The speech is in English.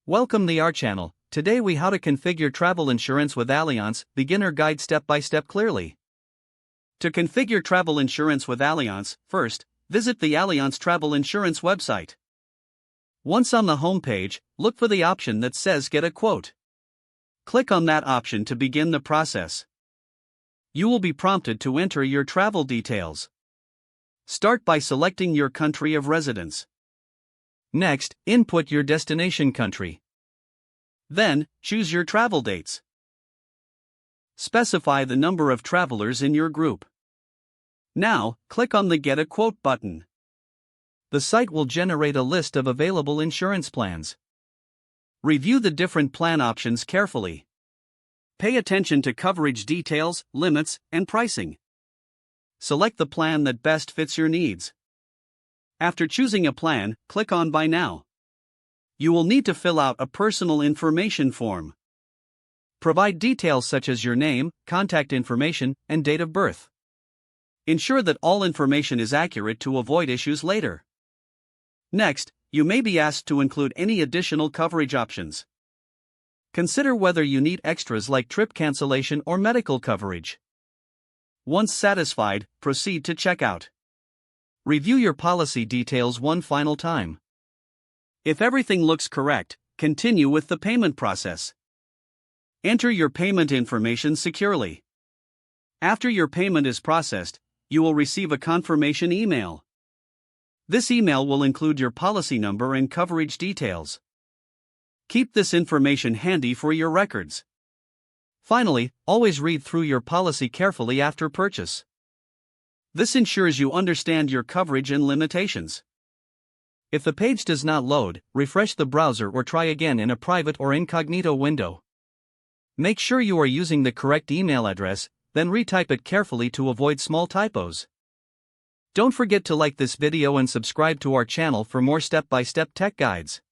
Welcome to our channel. Today we how to configure travel insurance with Allianz, beginner guide step by step clearly. To configure travel insurance with Allianz, first, visit the Allianz travel insurance website. Once on the home page, look for the option that says Get a Quote. Click on that option to begin the process. You will be prompted to enter your travel details. Start by selecting your country of residence. Next, input your destination country. Then, choose your travel dates. Specify the number of travelers in your group. Now, click on the Get a Quote button. The site will generate a list of available insurance plans. Review the different plan options carefully. Pay attention to coverage details, limits, and pricing. Select the plan that best fits your needs. After choosing a plan, click on Buy Now. You will need to fill out a personal information form. Provide details such as your name, contact information, and date of birth. Ensure that all information is accurate to avoid issues later. Next, you may be asked to include any additional coverage options. Consider whether you need extras like trip cancellation or medical coverage. Once satisfied, proceed to checkout. Review your policy details one final time. If everything looks correct, continue with the payment process. Enter your payment information securely. After your payment is processed, you will receive a confirmation email. This email will include your policy number and coverage details. Keep this information handy for your records. Finally, always read through your policy carefully after purchase. This ensures you understand your coverage and limitations. If the page does not load, refresh the browser or try again in a private or incognito window. Make sure you are using the correct email address, then retype it carefully to avoid small typos. Don't forget to like this video and subscribe to our channel for more step-by-step tech guides.